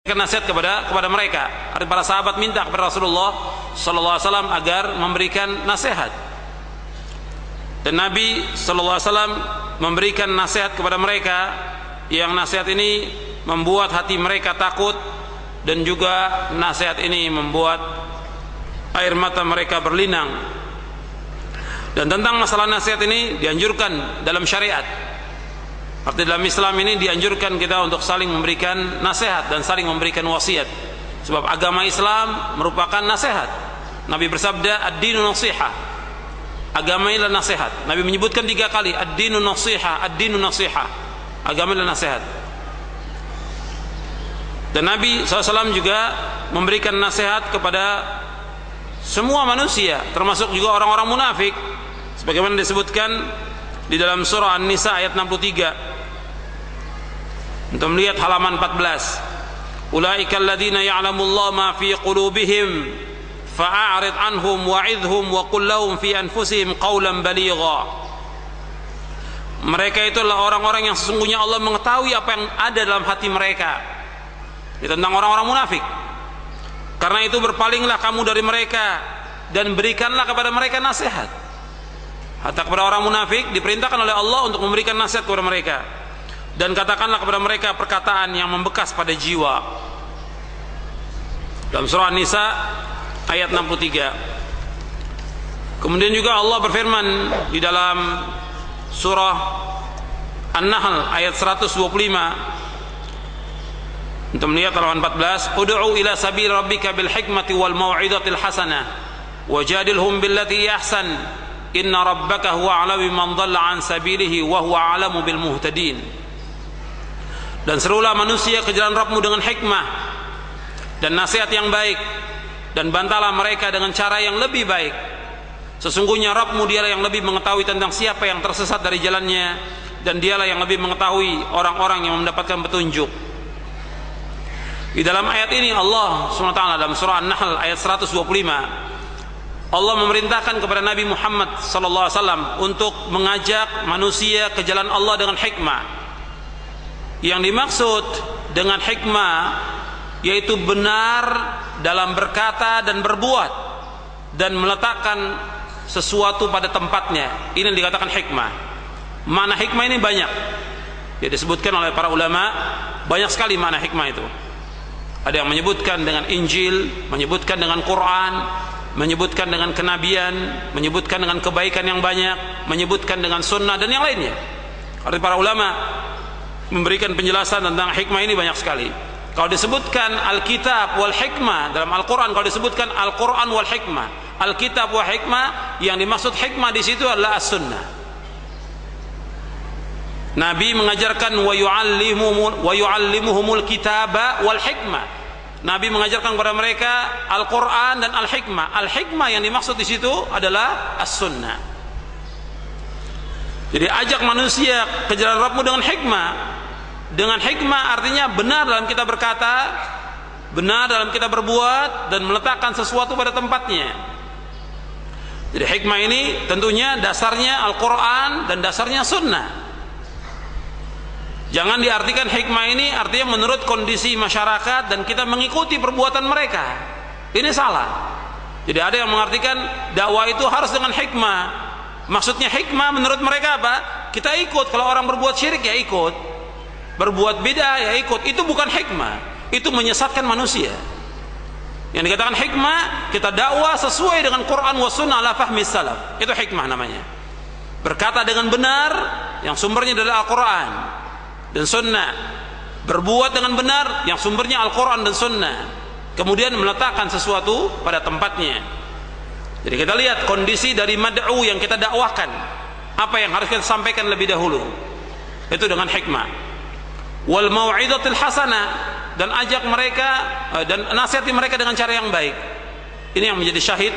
nasihat kepada mereka. Para sahabat minta kepada Rasulullah sallallahu alaihi wasallam agar memberikan nasihat. Dan Nabi sallallahu alaihi wasallam memberikan nasihat kepada mereka, yang nasihat ini membuat hati mereka takut, dan juga nasihat ini membuat air mata mereka berlinang. Dan tentang masalah nasihat ini dianjurkan dalam syariat. Arti dalam Islam ini dianjurkan kita untuk saling memberikan nasihat dan saling memberikan wasiat. Sebab agama Islam merupakan nasihat. Nabi bersabda, ad-dinu nasihah. Agama ini adalah nasihat. Nabi menyebutkan 3 kali, ad-dinu nasihah, ad-dinu nasihah. Agama ini adalah nasihat. Dan Nabi SAW juga memberikan nasihat kepada semua manusia, termasuk juga orang-orang munafik. Sebagaimana disebutkan di dalam surah An-Nisa ayat 63. Untuk melihat halaman 14. Ulaika alladziina ya'lamullahu ma fi qulubihim fa'arid anhum wa'idhum wa qul lahum fi anfusihim qawlan baligha. Mereka itu adalah orang-orang yang sesungguhnya Allah mengetahui apa yang ada dalam hati mereka. Ini tentang orang-orang munafik. Karena itu berpalinglah kamu dari mereka dan berikanlah kepada mereka nasihat. Hatta kepada orang munafik diperintahkan oleh Allah untuk memberikan nasihat kepada mereka. Dan katakanlah kepada mereka perkataan yang membekas pada jiwa. Dalam surah An-Nisa ayat 63. Kemudian juga Allah berfirman di dalam surah An-Nahl ayat 125. Untuk melihat halaman 14, ud'u ila sabil rabbika bil hikmati wal mau'izatil hasanah wajadilhum billati ahsan inna rabbaka huwa a'lamu biman dhalla an sabilihi wa huwa a'lamu bil muhtadin. Dan serulah manusia ke jalan Rabbmu dengan hikmah dan nasihat yang baik, dan bantalah mereka dengan cara yang lebih baik. Sesungguhnya Rabbmu dialah yang lebih mengetahui tentang siapa yang tersesat dari jalannya, dan dialah yang lebih mengetahui orang-orang yang mendapatkan petunjuk. Di dalam ayat ini Allah SWT dalam surah An-Nahl ayat 125, Allah memerintahkan kepada Nabi Muhammad SAW untuk mengajak manusia ke jalan Allah dengan hikmah. Yang dimaksud dengan hikmah yaitu benar dalam berkata dan berbuat, dan meletakkan sesuatu pada tempatnya. Ini yang dikatakan hikmah. Makna hikmah ini banyak. Ya, disebutkan oleh para ulama, banyak sekali makna hikmah itu. Ada yang menyebutkan dengan Injil, menyebutkan dengan Quran, menyebutkan dengan kenabian, menyebutkan dengan kebaikan yang banyak, menyebutkan dengan sunnah dan yang lainnya. Arti para ulama memberikan penjelasan tentang hikmah ini banyak sekali. Kalau disebutkan Alkitab wal hikmah dalam Al-Quran, kalau disebutkan Al-Quran wal hikmah, Alkitab wal hikmah, yang dimaksud hikmah di situ adalah as-sunnah. Nabi mengajarkan wa yu'allimuhumul kitaba wal hikmah. Nabi mengajarkan kepada mereka Al-Quran dan Al-hikmah. Al-hikmah yang dimaksud di situ adalah as-sunnah. Jadi ajak manusia ke jalan Rabbmu dengan hikmah. Dengan hikmah artinya benar dalam kita berkata, benar dalam kita berbuat, dan meletakkan sesuatu pada tempatnya. Jadi hikmah ini tentunya dasarnya Al-Quran dan dasarnya sunnah. Jangan diartikan hikmah ini artinya menurut kondisi masyarakat dan kita mengikuti perbuatan mereka. Ini salah. Jadi ada yang mengartikan dakwah itu harus dengan hikmah. Maksudnya hikmah menurut mereka apa? Kita ikut. Kalau orang berbuat syirik ya ikut, berbuat bid'ah ya ikut. Itu bukan hikmah, itu menyesatkan manusia. Yang dikatakan hikmah, kita dakwah sesuai dengan Quran wa sunnah ala fahmi salaf. Itu hikmah namanya. Berkata dengan benar yang sumbernya dari Al-Quran dan sunnah. Berbuat dengan benar yang sumbernya Al-Quran dan sunnah. Kemudian meletakkan sesuatu pada tempatnya. Jadi kita lihat kondisi dari mad'u yang kita dakwahkan, apa yang harus kita sampaikan lebih dahulu. Itu dengan hikmah. Wal mau'izatil hasanah, dan ajak mereka dan nasihati mereka dengan cara yang baik. Ini yang menjadi syahid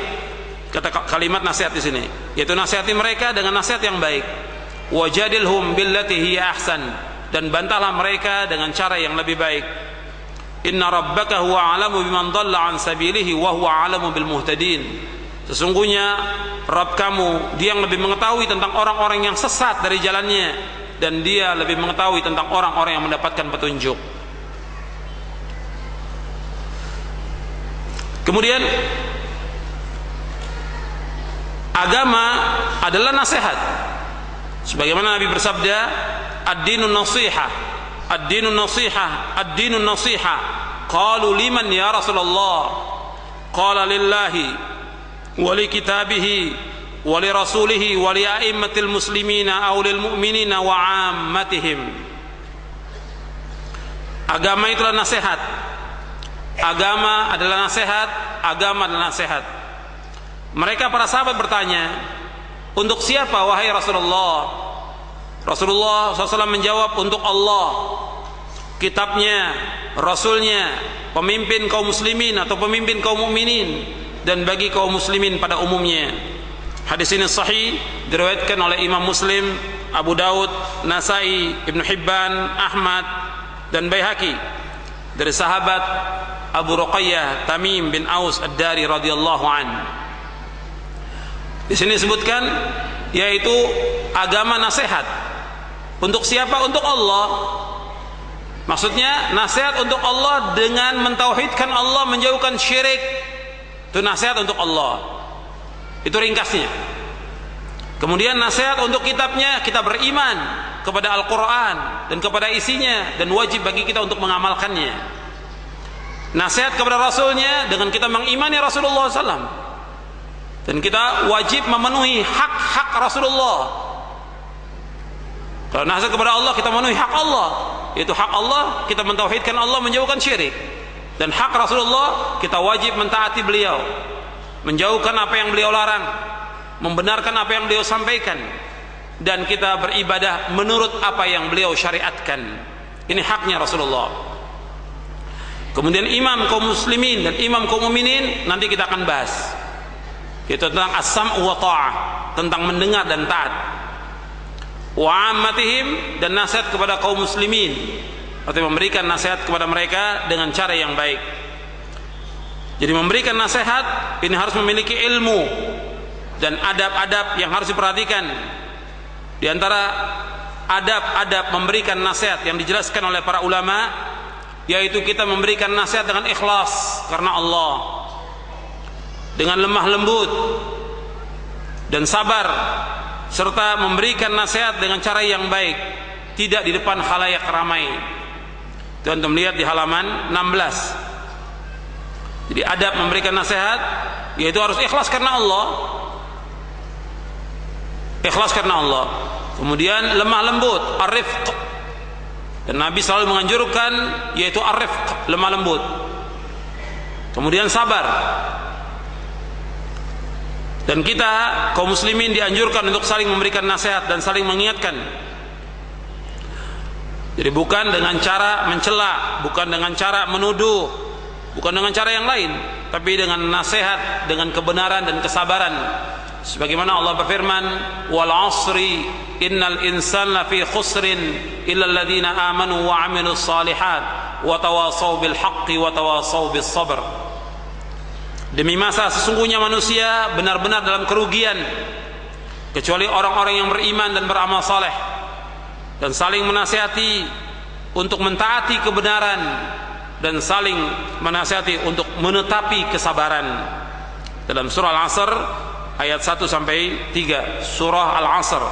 kata kalimat nasihat di sini, yaitu nasihati mereka dengan nasihat yang baik. Wajadilhum billati hiya ahsan, dan bantahlah mereka dengan cara yang lebih baik. Inna rabbaka huwa a'lamu biman dhalla an sabilihi wa huwa a'lamu bil muhtadin. Sesungguhnya Rabb kamu, dia yang lebih mengetahui tentang orang-orang yang sesat dari jalannya, dan dia lebih mengetahui tentang orang-orang yang mendapatkan petunjuk. Kemudian agama adalah nasihat. Sebagaimana Nabi bersabda, ad-dinun nasihah, ad-dinun nasihah, ad-dinun nasihah. Qalu liman ya Rasulullah? Qala lillahi wa li kitabihi wa li rasulihi wa li a'immatil muslimina aw lil mu'minina wa 'ammatihim. Agama itulah nasihat. Agama adalah nasihat, agama adalah nasihat. Mereka para sahabat bertanya, untuk siapa wahai Rasulullah? Rasulullah SAW menjawab, untuk Allah, kitabnya, rasulnya, pemimpin kaum muslimin atau pemimpin kaum mukminin, dan bagi kaum muslimin pada umumnya. Hadis ini sahih, diriwayatkan oleh Imam Muslim, Abu Daud, Nasai, Ibnu Hibban, Ahmad, dan Baihaqi dari sahabat Abu Ruqayyah Tamim bin Aus Ad-Dari radhiyallahu an. Di sini disebutkan yaitu agama nasihat. Untuk siapa? Untuk Allah. Maksudnya nasihat untuk Allah dengan mentauhidkan Allah, menjauhkan syirik. Itu nasihat untuk Allah. Itu ringkasnya. Kemudian nasihat untuk kitabnya, kita beriman kepada Al-Quran dan kepada isinya, dan wajib bagi kita untuk mengamalkannya. Nasihat kepada Rasulnya dengan kita mengimani Rasulullah SAW, dan kita wajib memenuhi hak-hak Rasulullah. Kalau nasihat kepada Allah, kita memenuhi hak Allah, yaitu hak Allah, kita mentauhidkan Allah, menjauhkan syirik. Dan hak Rasulullah, kita wajib mentaati beliau, menjauhkan apa yang beliau larang, membenarkan apa yang beliau sampaikan, dan kita beribadah menurut apa yang beliau syariatkan. Ini haknya Rasulullah. Kemudian imam kaum muslimin dan imam kaum mukminin nanti kita akan bahas, yaitu tentang as-sam'u wa ta'ah, tentang mendengar dan taat. Wa ammatihim, dan nasihat kepada kaum muslimin, artinya memberikan nasihat kepada mereka dengan cara yang baik. Jadi memberikan nasihat ini harus memiliki ilmu dan adab-adab yang harus diperhatikan. Di antara adab-adab memberikan nasihat yang dijelaskan oleh para ulama, yaitu kita memberikan nasihat dengan ikhlas karena Allah, dengan lemah lembut dan sabar, serta memberikan nasihat dengan cara yang baik, tidak di depan khalayak ramai. Itu antum lihat di halaman 16. Jadi adab memberikan nasihat yaitu harus ikhlas karena Allah. Ikhlas karena Allah. Kemudian lemah lembut, ar-rifq. Dan Nabi selalu menganjurkan yaitu ar-rifq, lemah lembut. Kemudian sabar. Dan kita kaum muslimin dianjurkan untuk saling memberikan nasihat dan saling mengingatkan. Jadi bukan dengan cara mencela, bukan dengan cara menuduh, bukan dengan cara yang lain, tapi dengan nasihat, dengan kebenaran dan kesabaran. Sebagaimana Allah berfirman, wal 'asri innal insana lafi khusrin illa alladziina aamanu wa 'amilus shalihat wa tawashaw bil haqqi wa tawashaw bis sabr. Demi masa sesungguhnya manusia benar-benar dalam kerugian, kecuali orang-orang yang beriman dan beramal saleh, dan saling menasihati untuk mentaati kebenaran, dan saling menasihati untuk menetapi kesabaran. Dalam surah Al-Asr ayat 1 sampai 3, surah Al-Asr.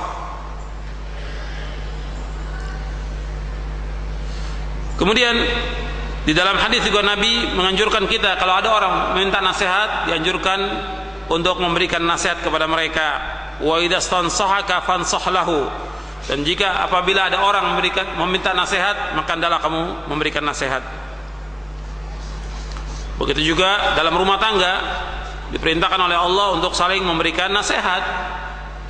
Kemudian di dalam hadis juga Nabi menganjurkan kita, kalau ada orang meminta nasihat, dianjurkan untuk memberikan nasihat kepada mereka. Wa idza stansahaka fansah lahu. Dan jika apabila ada orang meminta nasihat, maka hendaklah kamu memberikan nasihat. Begitu juga dalam rumah tangga, diperintahkan oleh Allah untuk saling memberikan nasihat.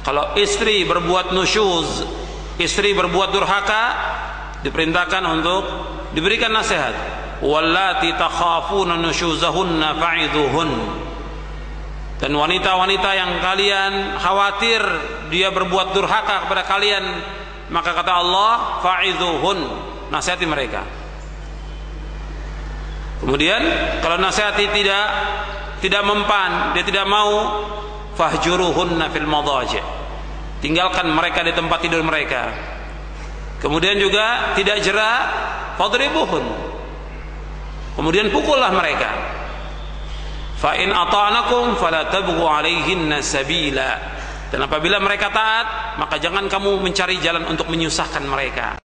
Kalau istri berbuat nusyuz, istri berbuat durhaka, diperintahkan untuk diberikan nasihat. Wallati takhafuna nusyuzahunna fa'idhuhun. Dan wanita-wanita yang kalian khawatir dia berbuat durhaka kepada kalian, maka kata Allah, fa'idhuhun, nasihati mereka. Kemudian kalau nasihati tidak mempan, dia tidak mau, fahjuruhunna fil madaji', tinggalkan mereka di tempat tidur mereka. Kemudian juga tidak jera, fadribuhun, kemudian pukullah mereka. Fa in ata'nakum fala tabghu 'alaihinna sabila. Dan apabila mereka taat, maka jangan kamu mencari jalan untuk menyusahkan mereka.